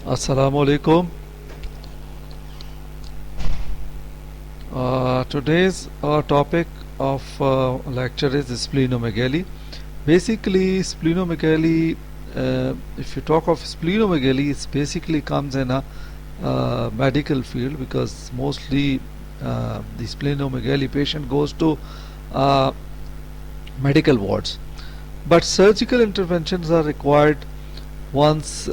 Assalamu alaikum. Today's topic of lecture is splenomegaly. Basically, splenomegaly, if you talk of splenomegaly, it basically comes in a medical field because mostly the splenomegaly patient goes to uh, medical wards. But surgical interventions are required once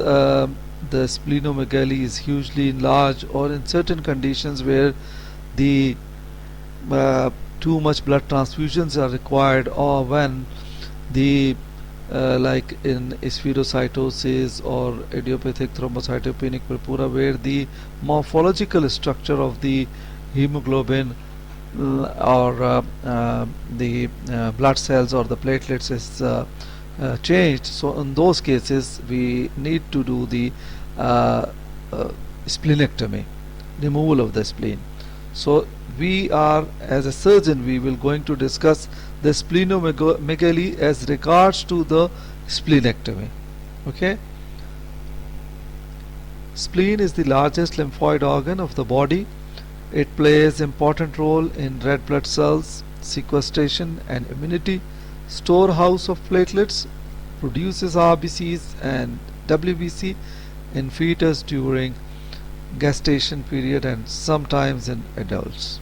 the splenomegaly is hugely enlarged or in certain conditions where the too much blood transfusions are required, or when the like in spherocytosis or idiopathic thrombocytopenic purpura, where the morphological structure of the hemoglobin or the blood cells or the platelets is changed. So in those cases we need to do the uh, uh, splenectomy, removal of the spleen. So we are, as a surgeon, we will going to discuss the splenomegaly as regards to the splenectomy. Okay. Spleen is the largest lymphoid organ of the body. It plays important role in red blood cells sequestration and immunity, storehouse of platelets, produces RBCs and WBC in fetus during gestation period and sometimes in adults.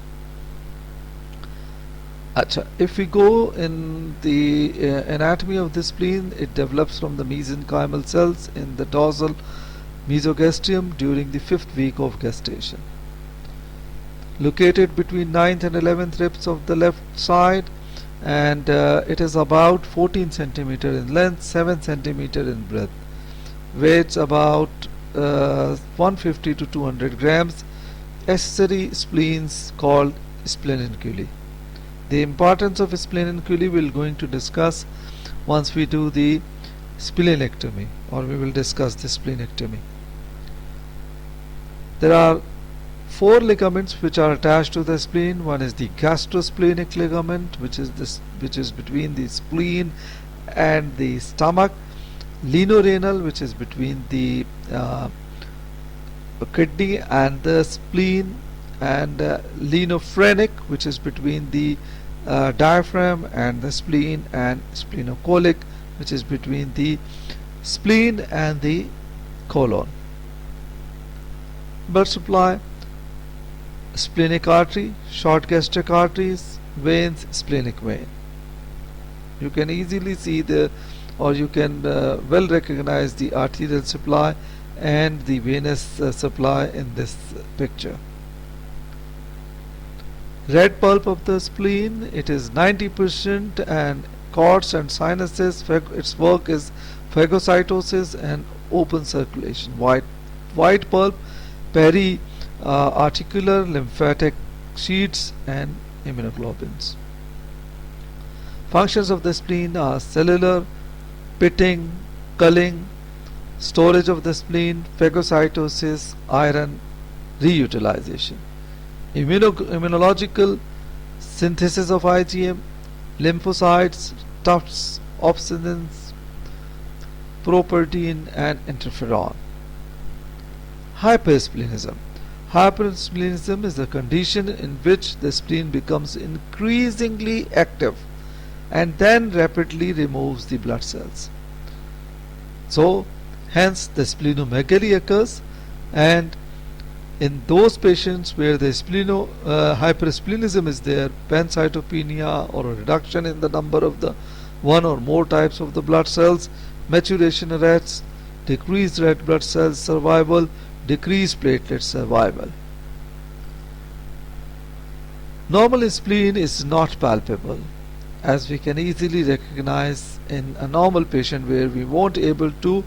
If we go in the anatomy of the spleen, it develops from the mesenchymal cells in the dorsal mesogastrium during the 5th week of gestation. Located between 9th and 11th ribs of the left side, and it is about 14 centimeter in length, 7 centimeter in breadth. Weighs about 150 to 200 grams. Accessory spleens called splenomegaly. The importance of splenomegaly we will going to discuss once we do the splenectomy, or we will discuss the splenectomy. There are 4 ligaments which are attached to the spleen. One is the gastrosplenic ligament, which is between the spleen and the stomach. Lenorenal, which is between the kidney and the spleen, and lenophrenic, which is between the diaphragm and the spleen, and splenocolic, which is between the spleen and the colon. Blood supply: splenic artery, short gastric arteries, veins, splenic vein. You can easily see the, or you can well recognize the arterial supply and the venous supply in this picture. Red pulp of the spleen, it is 90%, and cords and sinuses, its work is phagocytosis and open circulation. White pulp, articular lymphatic sheets and immunoglobulins. Functions of the spleen are cellular, pitting, culling, storage of the spleen, phagocytosis, iron reutilization. Immunological: synthesis of IgM, lymphocytes, tufts, opsonins, proprotein and interferon. Hypersplenism. Hypersplenism is a condition in which the spleen becomes increasingly active and then rapidly removes the blood cells. So hence the splenomegaly occurs, and in those patients where the hypersplenism is there, pancytopenia or a reduction in the number of the one or more types of the blood cells, maturation arrests, decreased red blood cells survival, decreased platelet survival. Normal spleen is not palpable, as we can easily recognize in a normal patient, where we won't able to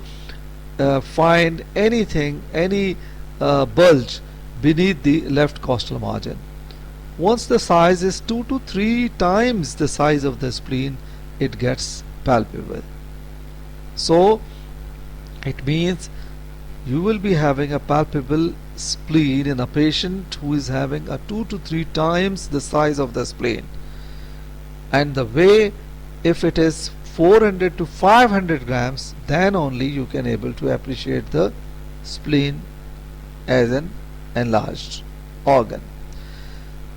find anything, any bulge beneath the left costal margin. Once the size is 2 to 3 times the size of the spleen, it gets palpable. So it means you will be having a palpable spleen in a patient who is having a 2 to 3 times the size of the spleen. And the way, if it is 400 to 500 grams, then only you can able to appreciate the spleen as an enlarged organ.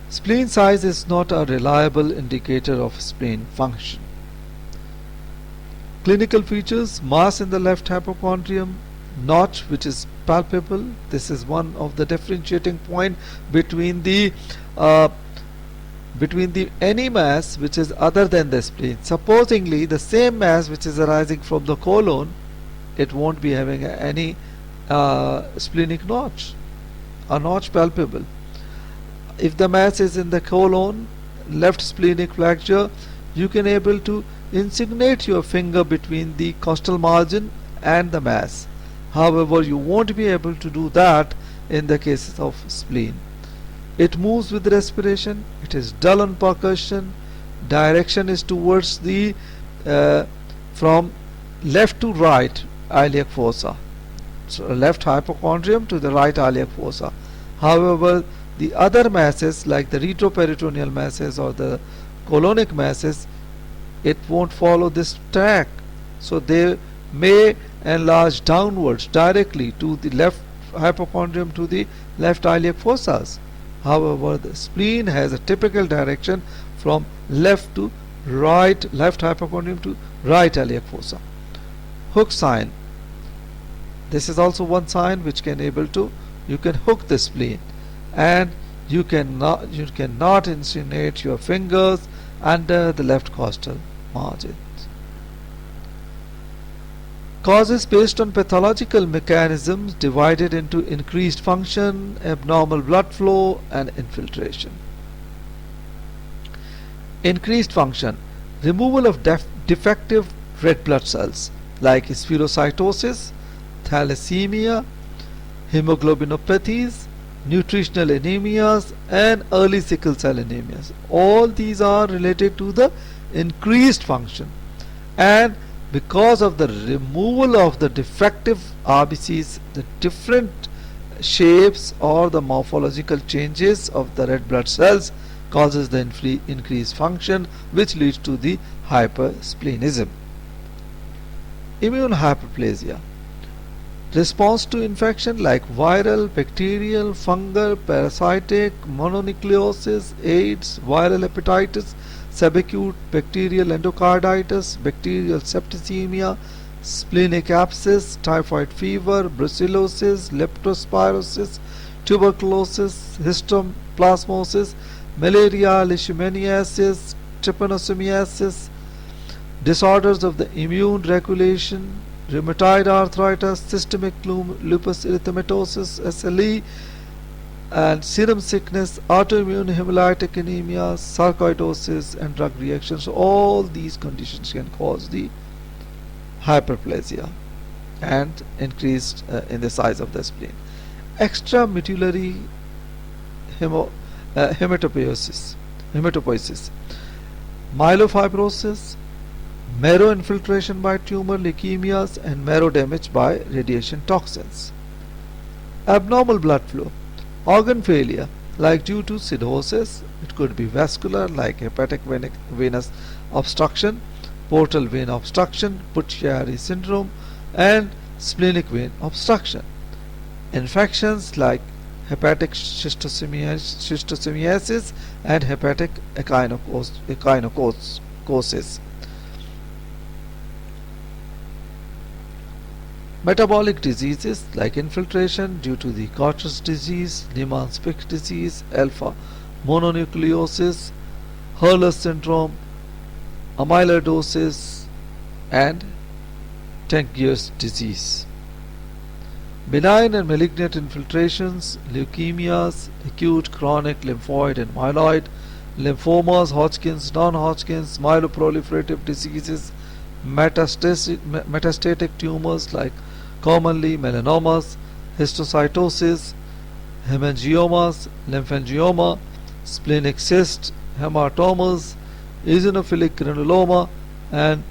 Spleen size is not a reliable indicator of spleen function. Clinical features: mass in the left hypochondrium, notch which is palpable. This is one of the differentiating point between the any mass which is other than the spleen. Supposingly the same mass which is arising from the colon, it won't be having any splenic notch, a notch palpable. If the mass is in the colon, left splenic flexure, you can able to insinuate your finger between the costal margin and the mass. However, you won't be able to do that in the cases of spleen. It moves with respiration, it is dull on percussion, direction is towards the from left to right iliac fossa, so left hypochondrium to the right iliac fossa. However, the other masses like the retroperitoneal masses or the colonic masses, it won't follow this track, so they may enlarge downwards directly to the left hypochondrium to the left iliac fossas. However, the spleen has a typical direction from left to right, left hypochondrium to right iliac fossa. Hook sign. This is also one sign which can able to, you can hook the spleen, and you cannot insinuate your fingers under the left costal margins. Causes based on pathological mechanisms divided into increased function, abnormal blood flow, and infiltration. Increased function: removal of defective red blood cells like spherocytosis, thalassemia, hemoglobinopathies, nutritional anemias, and early sickle cell anemias. All these are related to the increased function, and because of the removal of the defective RBCs, the different shapes or the morphological changes of the red blood cells causes the increased function, which leads to the hypersplenism. Immune hyperplasia: response to infection like viral, bacterial, fungal, parasitic, mononucleosis, AIDS, viral hepatitis, subacute bacterial endocarditis, bacterial septicemia, splenic abscess, typhoid fever, brucellosis, leptospirosis, tuberculosis, histoplasmosis, malaria, leishmaniasis, trypanosomiasis, disorders of the immune regulation, rheumatoid arthritis, systemic lupus erythematosus, SLE, and serum sickness, autoimmune hemolytic anemia, sarcoidosis, and drug reactions. All these conditions can cause the hyperplasia and increased in the size of the spleen. Extramedullary hematopoiesis, myelofibrosis, marrow infiltration by tumor, leukemias, and marrow damage by radiation toxins. Abnormal blood flow: organ failure like due to cirrhosis, it could be vascular like hepatic venous obstruction, portal vein obstruction, Buchiari syndrome, and splenic vein obstruction. Infections like hepatic schistosomiasis and hepatic echinocosis. Metabolic diseases like infiltration due to the Cotter's disease, Niemann-Pick disease, alpha mononucleosis, Hurler syndrome, amyloidosis, and Tenggier's disease. Benign and malignant infiltrations, leukemias, acute, chronic, lymphoid, and myeloid, lymphomas, Hodgkin's, non-Hodgkin's, myeloproliferative diseases, metastatic tumors like commonly melanomas, histiocytosis, hemangiomas, lymphangioma, splenic cyst, hematomas, eosinophilic granuloma, and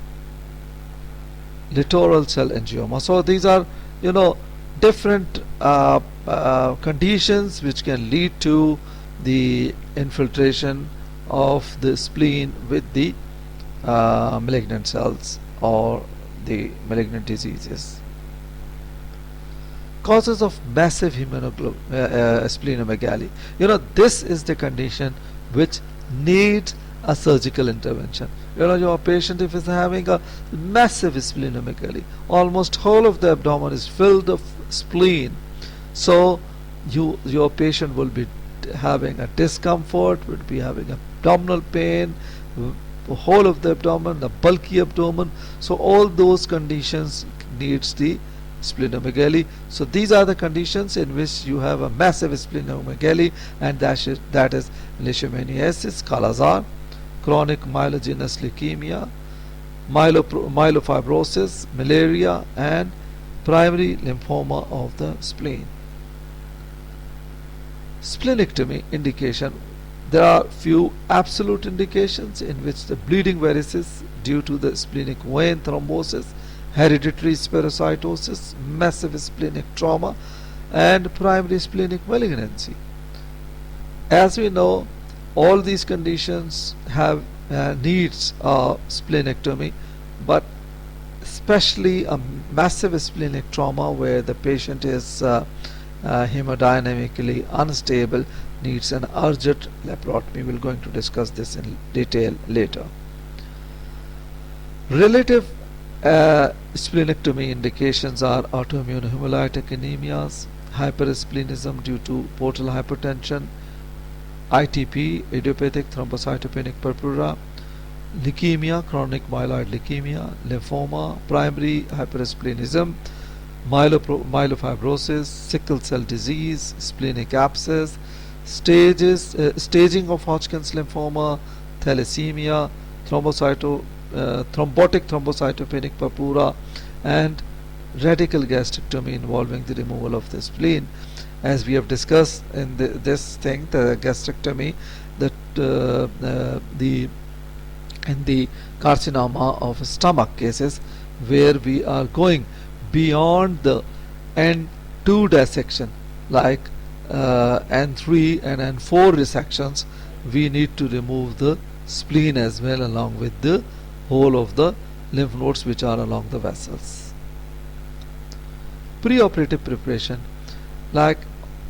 littoral cell angioma. So these are, different conditions which can lead to the infiltration of the spleen with the malignant cells or the malignant diseases. causes of massive splenomegaly. This is the condition which needs a surgical intervention. Your patient, if is having a massive splenomegaly, almost whole of the abdomen is filled of spleen, so your patient will be having a discomfort, will be having abdominal pain, whole of the abdomen, the bulky abdomen. So all those conditions needs the splenomegaly. So these are the conditions in which you have a massive splenomegaly, and that is leishmaniasis, Kala-Azar, chronic myelogenous leukemia, myelofibrosis, malaria, and primary lymphoma of the spleen. Splenectomy indication. There are few absolute indications in which the bleeding varices due to the splenic vein thrombosis, hereditary spherocytosis, massive splenic trauma, and primary splenic malignancy. As we know, all these conditions have needs a splenectomy, but especially a massive splenic trauma where the patient is hemodynamically unstable needs an urgent laparotomy. We're going to discuss this in detail later. Relative splenectomy indications are autoimmune hemolytic anemias, hypersplenism due to portal hypertension, ITP, idiopathic thrombocytopenic purpura, leukemia, chronic myeloid leukemia, lymphoma, primary hypersplenism, myelofibrosis, sickle cell disease, splenic abscess, staging of Hodgkin's lymphoma, thalassemia, thrombotic thrombocytopenic purpura, and radical gastrectomy involving the removal of the spleen. As we have discussed in this thing, the gastrectomy, in the carcinoma of stomach cases, where we are going beyond the N2 dissection, like N3 and N4 resections, we need to remove the spleen as well, along with the whole of the lymph nodes which are along the vessels. Preoperative preparation, like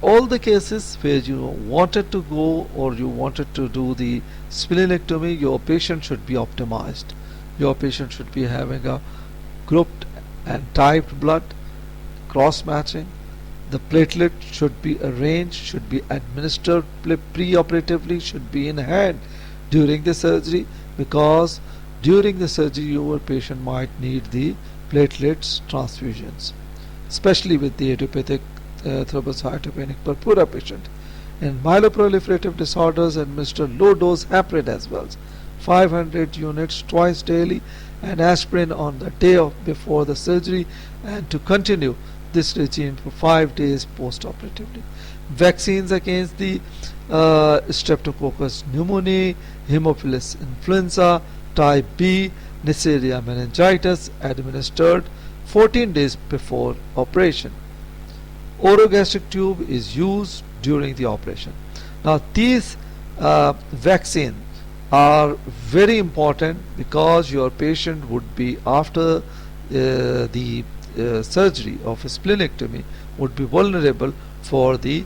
all the cases where you wanted to go or you wanted to do the splenectomy, your patient should be optimized. Your patient should be having a grouped and typed blood, cross matching. The platelet should be arranged, should be administered preoperatively, should be in hand during the surgery, because during the surgery your patient might need the platelets transfusions, especially with the idiopathic thrombocytopenic purpura patient. In myeloproliferative disorders, administer low dose heparin as well, 500 units twice daily, and aspirin on the day before the surgery, and to continue this regime for 5 days post-operatively. Vaccines against the Streptococcus pneumoniae, Haemophilus influenza, type B, Neisseria meningitis, administered 14 days before operation. Orogastric tube is used during the operation. Now these vaccines are very important, because your patient would be, after the surgery of a splenectomy, would be vulnerable for the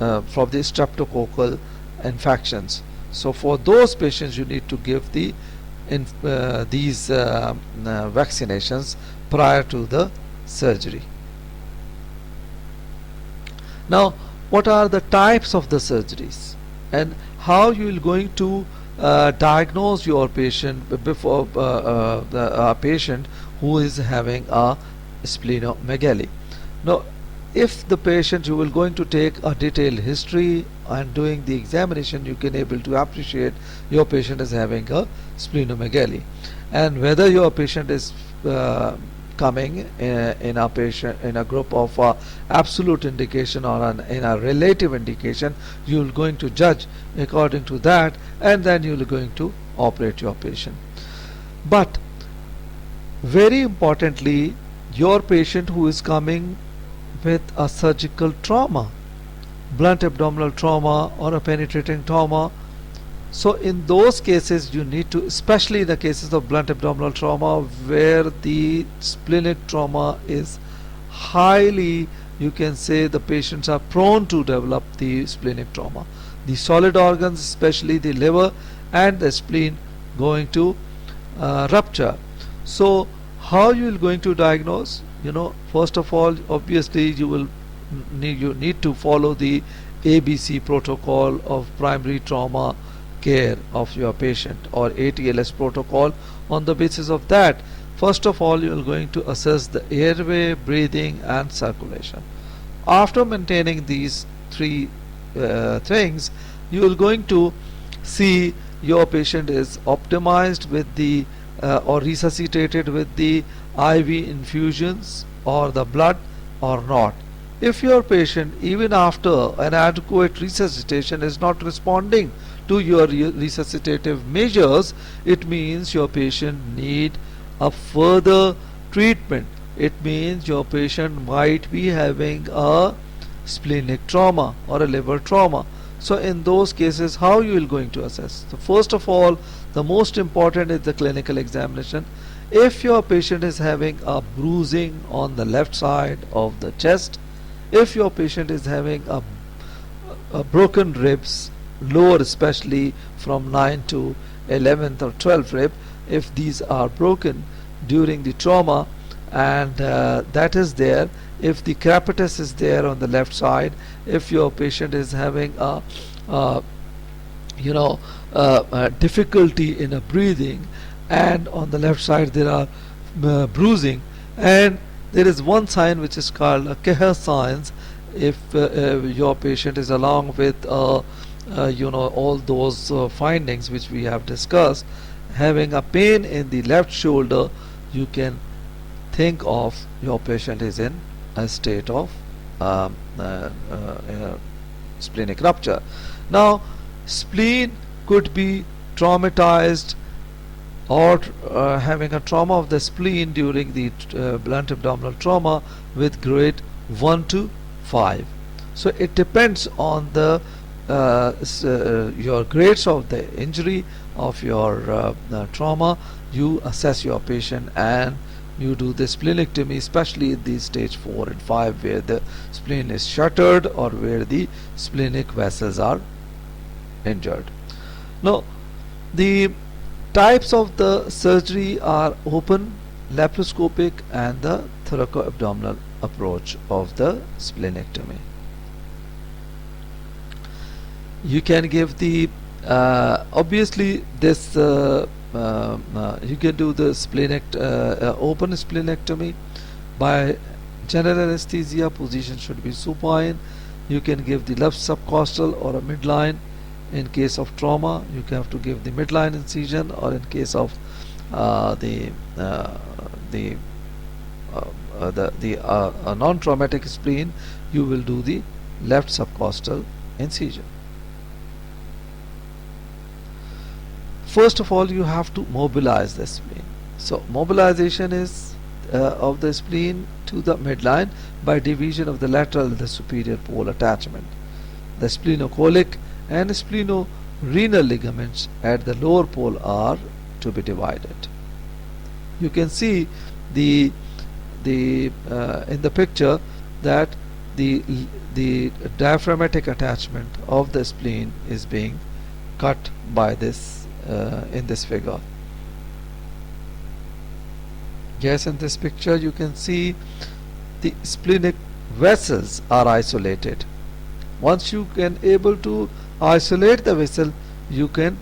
streptococcal infections. So for those patients you need to give these vaccinations prior to the surgery. Now, what are the types of the surgeries, and how you will going to diagnose your patient before a patient who is having a splenomegaly? Now, if the patient, you will going to take a detailed history, and doing the examination you can able to appreciate your patient is having a splenomegaly, and whether your patient is coming in a group of absolute indication or in a relative indication. You are going to judge according to that, and then you are going to operate your patient. But very importantly, your patient who is coming with a surgical trauma, blunt abdominal trauma or a penetrating trauma, so in those cases you need to, especially in the cases of blunt abdominal trauma where the splenic trauma is highly, you can say, the patients are prone to develop the splenic trauma. The solid organs, especially the liver and the spleen, going to rupture. So how you will going to diagnose? First of all, obviously you need to follow the ABC protocol of primary trauma care of your patient, or ATLS protocol. On the basis of that, first of all, you are going to assess the airway, breathing and circulation. After maintaining these three things, you are going to see your patient is optimized with the or resuscitated with the IV infusions or the blood or not. If your patient, even after an adequate resuscitation, is not responding to your resuscitative measures, it means your patient need a further treatment. It means your patient might be having a splenic trauma or a liver trauma. So in those cases, how you will going to assess? So first of all, the most important is the clinical examination. If your patient is having a bruising on the left side of the chest, if your patient is having a broken ribs, lower especially from 9 to 11th or 12th rib, if these are broken during the trauma, and that is there, if the capitis is there on the left side, if your patient is having a difficulty in a breathing, and on the left side there are bruising, and there is one sign which is called a Keher signs. If your patient is along with all those findings which we have discussed, having a pain in the left shoulder, you can think of your patient is in a state of splenic rupture. Now, spleen could be traumatized or having a trauma of the spleen during the blunt abdominal trauma with grade 1 to 5. So it depends on the your grades of the injury of your trauma. You assess your patient and you do the splenectomy, especially in the stage 4 and 5 where the spleen is shattered or where the splenic vessels are injured. Now, the types of the surgery are open, laparoscopic and the thoracoabdominal approach of the splenectomy. You can give the obviously this you can do the open splenectomy by general anesthesia. Position should be supine. You can give the left subcostal or a midline. In case of trauma, you have to give the midline incision, or in case of the non-traumatic spleen, you will do the left subcostal incision. First of all, you have to mobilize the spleen. So mobilization is of the spleen to the midline by division of the lateral and the superior pole attachment. The splenocholic and splenorenal ligaments at the lower pole are to be divided. You can see in the picture that the diaphragmatic attachment of the spleen is being cut by this in this figure. Yes, in this picture you can see the splenic vessels are isolated. Once you can able to isolate the vessel, you can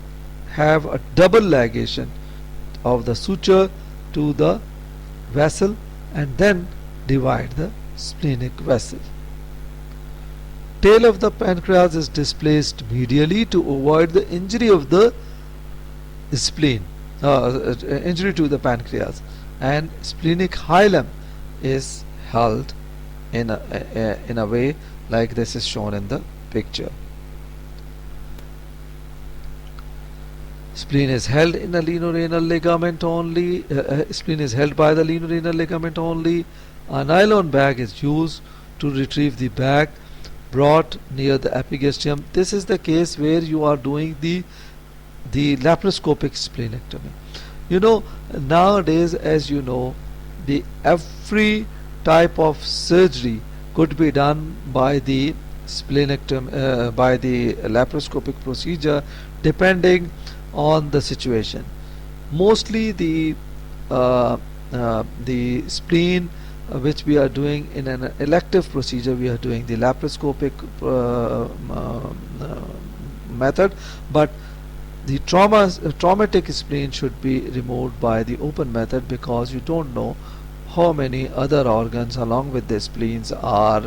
have a double ligation of the suture to the vessel and then divide the splenic vessel. Tail of the pancreas is displaced medially to avoid the injury of the spleen, injury to the pancreas, and splenic hilum is held in a way like this is shown in the picture. Spleen is held in a linorenal ligament only. Spleen is held by the linorenal ligament only. A nylon bag is used to retrieve the bag brought near the epigastrium. This is the case where you are doing the laparoscopic splenectomy. Nowadays, as you know, every type of surgery could be done by the splenectomy, by the laparoscopic procedure, depending on the situation. Mostly the spleen which we are doing in an elective procedure, we are doing the laparoscopic method, but the traumatic spleen should be removed by the open method, because you don't know how many other organs along with the spleens are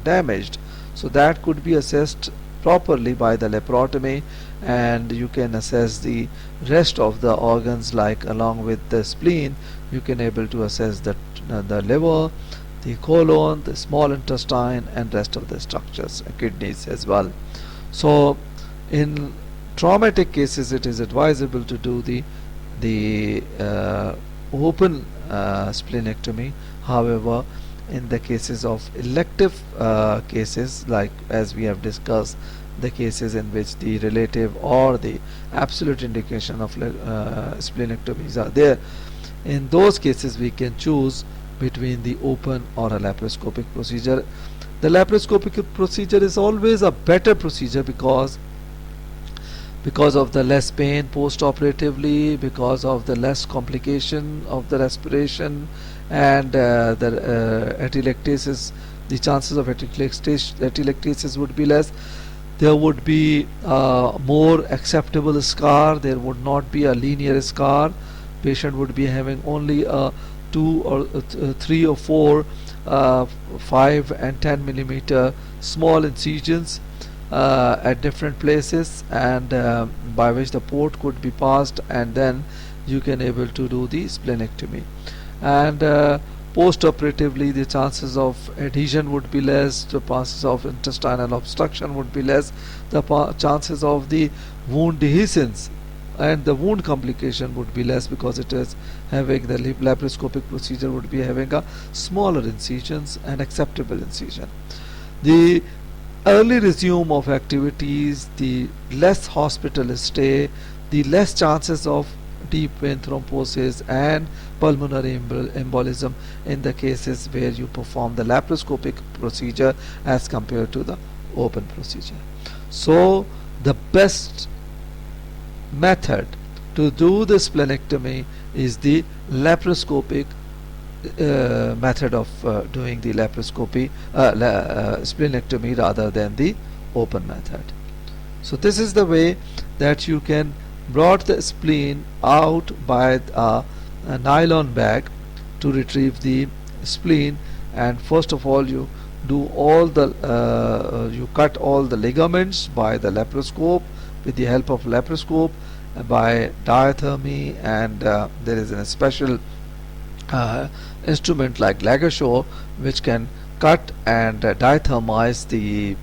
damaged. So that could be assessed properly by the laparotomy, and you can assess the rest of the organs, like along with the spleen you can able to assess the liver, the colon, the small intestine, and rest of the structures, kidneys as well. So in traumatic cases it is advisable to do the open splenectomy. However, in the cases of elective cases, like as we have discussed, the cases in which the relative or the absolute indication of splenectomies are there, in those cases we can choose between the open or a laparoscopic procedure. The laparoscopic procedure is always a better procedure because of the less pain post-operatively, because of the less complication of the respiration, and the atelectasis, the chances of atelectasis would be less. There would be more acceptable scar. There would not be a linear scar. Patient would be having only 2 or 3 or 4 5 and 10 millimeter small incisions at different places, and by which the port could be passed, and then you can able to do the splenectomy. And post-operatively the chances of adhesion would be less, the chances of intestinal obstruction would be less, the chances of the wound dehiscence and the wound complication would be less, because it is having the laparoscopic procedure would be having a smaller incisions and acceptable incision. The early resume of activities, the less hospital stay, the less chances of deep vein thrombosis and pulmonary embolism in the cases where you perform the laparoscopic procedure as compared to the open procedure. So the best method to do the splenectomy is the laparoscopic method of doing the laparoscopy splenectomy rather than the open method. So this is the way that you can brought the spleen out by a nylon bag to retrieve the spleen. And first of all you do all the you cut all the ligaments by the laparoscope, with the help of laparoscope, by diathermy, and there is a special instrument like Lagashore which can cut and diathermize the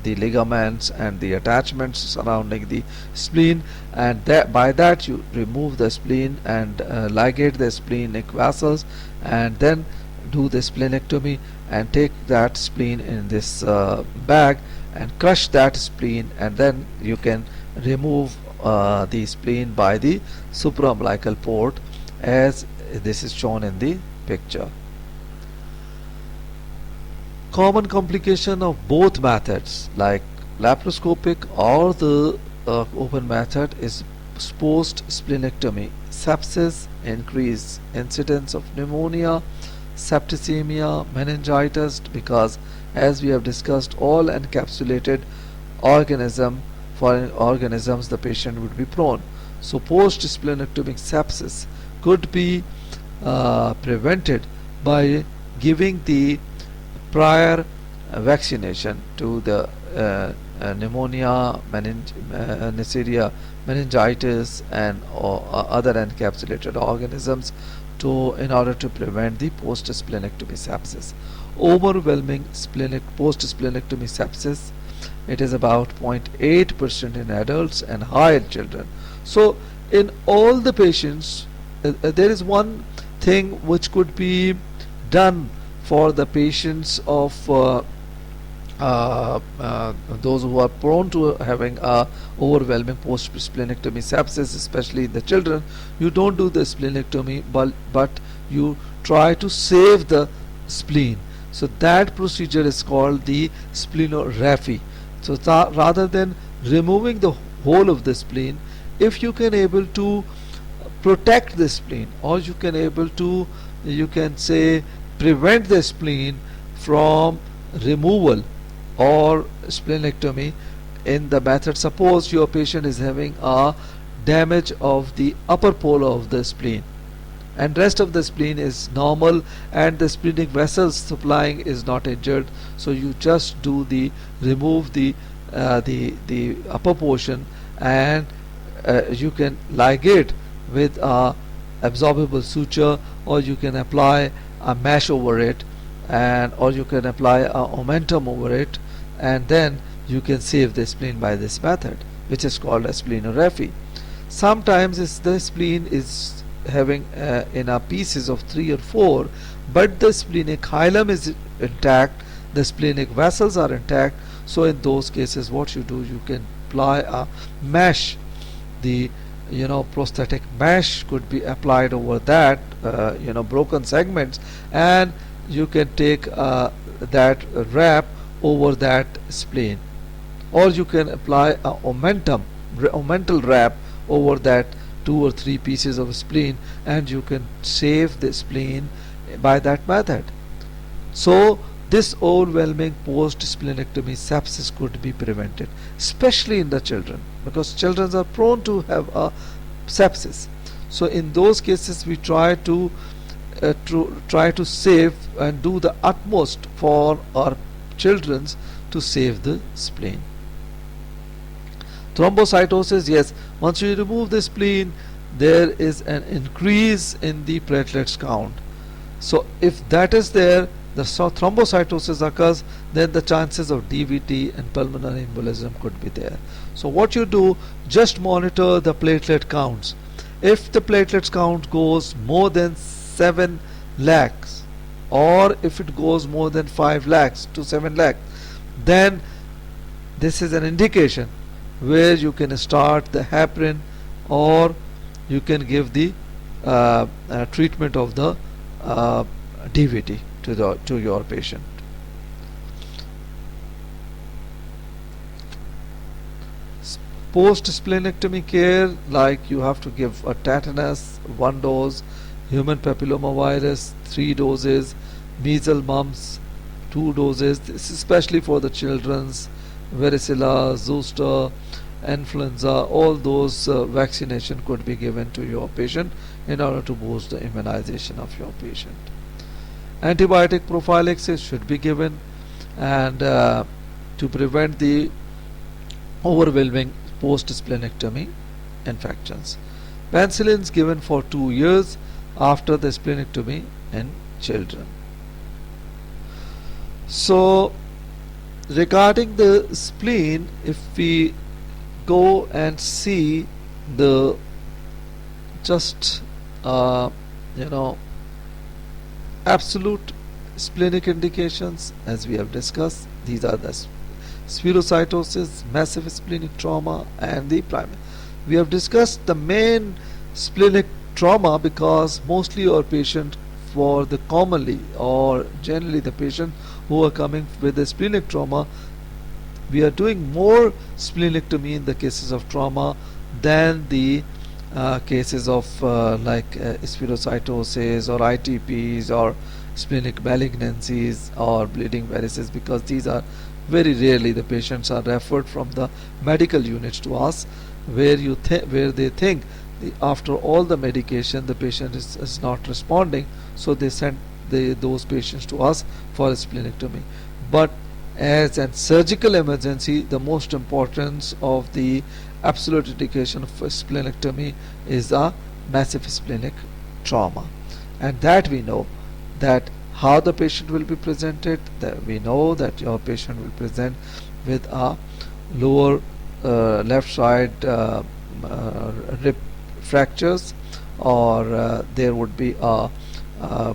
ligaments and the attachments surrounding the spleen, and by that you remove the spleen and ligate the splenic vessels, and then do the splenectomy and take that spleen in this bag and crush that spleen, and then you can remove the spleen by the supraumbilical port, as this is shown in the picture. Common complication of both methods, like laparoscopic or the open method, is post splenectomy sepsis, increased incidence of pneumonia, septicemia, meningitis, because as we have discussed, all encapsulated foreign organisms the patient would be prone. So post splenectomic sepsis could be prevented by giving the prior vaccination to the pneumonia, Neisseria, meningitis, and other encapsulated organisms in order to prevent the post-splenectomy sepsis. Overwhelming post-splenectomy sepsis, it is about 0.8% in adults and high in children. So in all the patients there is one thing which could be done for the patients of those who are prone to having overwhelming post-splenectomy sepsis, especially the children. You don't do the splenectomy, but you try to save the spleen. So that procedure is called the splenography. So rather than removing the whole of the spleen, if you can able to protect the spleen, or you can able to, you can say, prevent the spleen from removal or splenectomy in the method. Suppose your patient is having a damage of the upper pole of the spleen and rest of the spleen is normal and the splenic vessels supplying is not injured, so you just do the remove the upper portion, and you can ligate with a absorbable suture, or you can apply a mesh over it, and or you can apply a omentum over it, and then you can save the spleen by this method, which is called a splenography. Sometimes the spleen is having in a pieces of 3 or 4, but the splenic hilum is intact, the splenic vessels are intact. So in those cases, what you do, you can apply a mesh. The prosthetic mesh could be applied over that broken segments, and you can take that wrap over that spleen, or you can apply a omental wrap over that 2 or 3 pieces of spleen, and you can save the spleen by that method. So this overwhelming post-splenectomy sepsis could be prevented, especially in the children, because children are prone to have a sepsis. So in those cases, we try to save and do the utmost for our children to save the spleen. Thrombocytosis, yes, once you remove the spleen, there is an increase in the platelets count. So if that is there, the thrombocytosis occurs, then the chances of DVT and pulmonary embolism could be there. So what you do, just monitor the platelet counts. If the platelets count goes more than 7 lakhs, or if it goes more than 5 lakhs to 7 lakhs, then this is an indication where you can start the heparin, or you can give the treatment of the DVT to your patient. Post-splenectomy care, like you have to give a tetanus 1 dose, human papillomavirus 3 doses, measles, mumps 2 doses. This is especially for the children's, varicella, zoster, influenza. All those vaccination could be given to your patient in order to boost the immunization of your patient. Antibiotic prophylaxis should be given, and to prevent the overwhelming post-splenectomy infections. Penicillins given for 2 years after the splenectomy in children. So regarding the spleen, if we go and see the just absolute splenic indications, as we have discussed, these are the spherocytosis, massive splenic trauma, and the primary. We have discussed the main splenic trauma because mostly our patient, for the commonly or generally the patient who are coming with the splenic trauma, we are doing more splenectomy in the cases of trauma than the cases of spherocytosis or ITPs or splenic malignancies or bleeding varices, because these are very rarely the patients are referred from the medical units to us, where they think after all the medication the patient is not responding, so they send those patients to us for a splenectomy. But as a surgical emergency, the most importance of the absolute indication of splenectomy is a massive splenic trauma, and that we know that how the patient will be presented. That we know that your patient will present with a lower left side rib fractures, or there would be a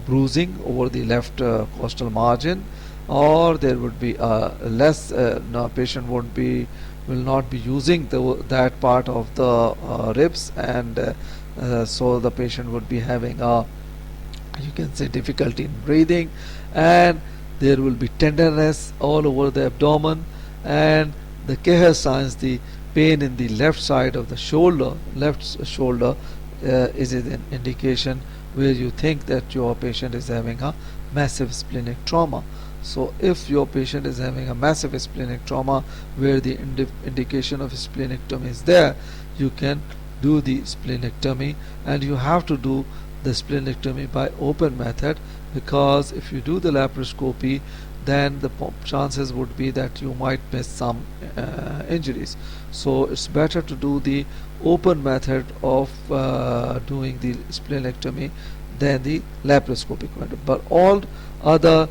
bruising over the left costal margin, or there would be less patient will not be using that part of the ribs, and so the patient would be having a you can say difficulty in breathing, and there will be tenderness all over the abdomen, and the Keher signs, the pain in the left side of the shoulder, is an indication where you think that your patient is having a massive splenic trauma. So if your patient is having a massive splenic trauma where the indication of splenectomy is there, you can do the splenectomy, and you have to do the splenectomy by open method, because if you do the laparoscopy, then the chances would be that you might miss some injuries. So it's better to do the open method of doing the splenectomy than the laparoscopic method. But all other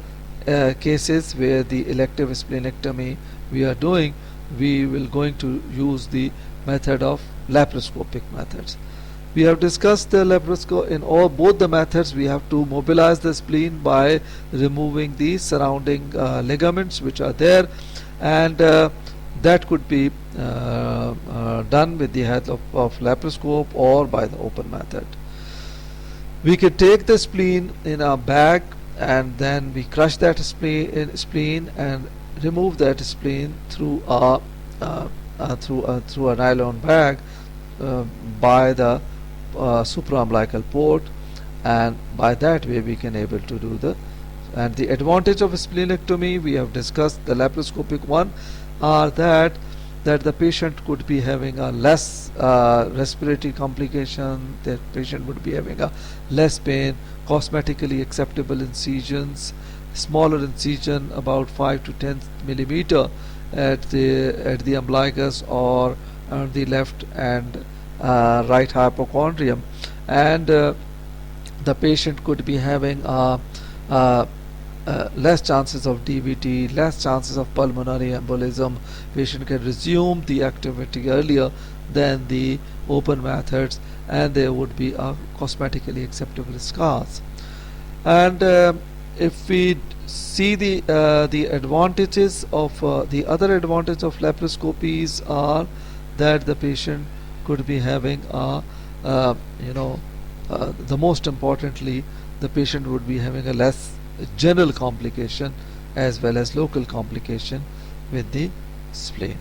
cases where the elective splenectomy we are doing, we will going to use the method of laparoscopic methods. We have discussed the laparoscope. In both the methods, we have to mobilize the spleen by removing the surrounding ligaments which are there, and that could be done with the help of laparoscope or by the open method. We can take the spleen in a bag, and then we crush that spleen and remove that spleen through a nylon bag by the supraumbilical port, and by that way we can able to do the. And the advantage of splenectomy, we have discussed the laparoscopic one, are that the patient could be having a less respiratory complication, that patient would be having a less pain, cosmetically acceptable incisions, smaller incision about 5 to 10 millimeter at the umbilicus or on the left and right hypochondrium, and the patient could be having less chances of DVT, less chances of pulmonary embolism. Patient can resume the activity earlier than the open methods, and there would be cosmetically acceptable scars. And if we see the advantages of the other advantage of laparoscopies are that the patient could be having the most importantly, the patient would be having a less general complication as well as local complication with the spleen.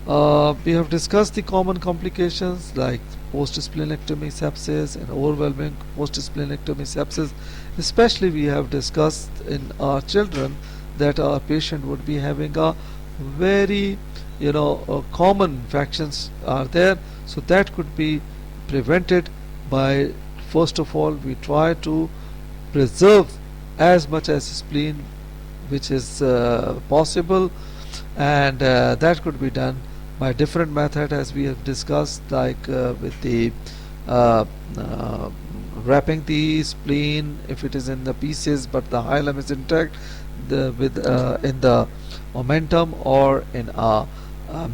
We have discussed the common complications like post-splenectomy sepsis and overwhelming post-splenectomy sepsis. Especially we have discussed in our children that our patient would be having a very common infections are there, so that could be prevented by, first of all, we try to preserve as much as spleen which is possible, and that could be done by different method as we have discussed, like with the wrapping the spleen if it is in the pieces but the hilum is intact, in the momentum, or in a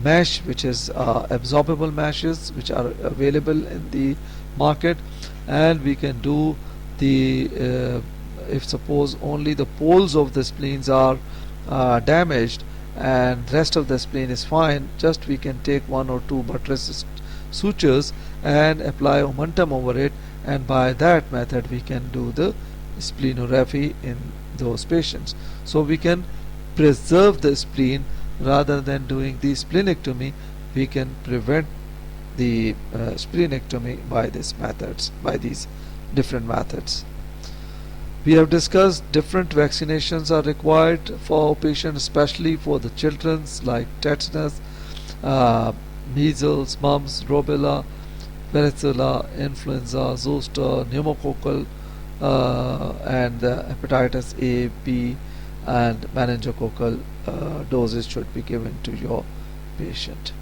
mesh which is absorbable meshes which are available in the market. And we can do the if suppose only the poles of the spleens are damaged and rest of the spleen is fine, just we can take 1 or 2 buttress sutures and apply momentum over it, and by that method we can do the splenography in those patients. So we can preserve the spleen rather than doing the splenectomy. We can prevent the splenectomy by these different methods. We have discussed different vaccinations are required for patients, especially for the children's, like tetanus, measles, mumps, rubella, varicella, influenza, zoster, pneumococcal, and hepatitis A, B, and meningococcal doses should be given to your patient.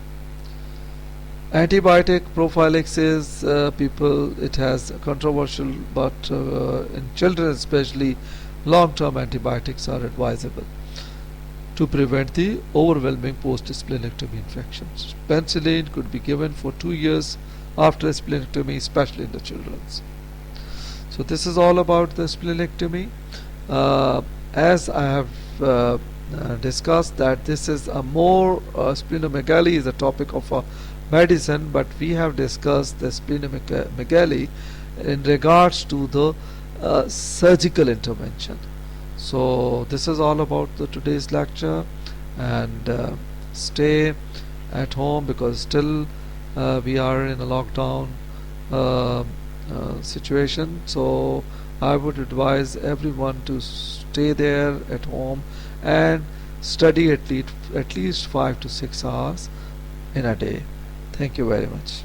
Antibiotic prophylaxis, it has controversial, but in children especially, long-term antibiotics are advisable to prevent the overwhelming post-splenectomy infections. Penicillin could be given for 2 years after splenectomy, especially in the children. So this is all about the splenectomy. As I have discussed that this is a more splenomegaly is a topic of a medicine, but we have discussed the splenomegaly in regards to the surgical intervention. So this is all about the today's lecture, and stay at home because still we are in a lockdown situation. So I would advise everyone to stay there at home and study at least 5 to 6 hours in a day. Thank you very much.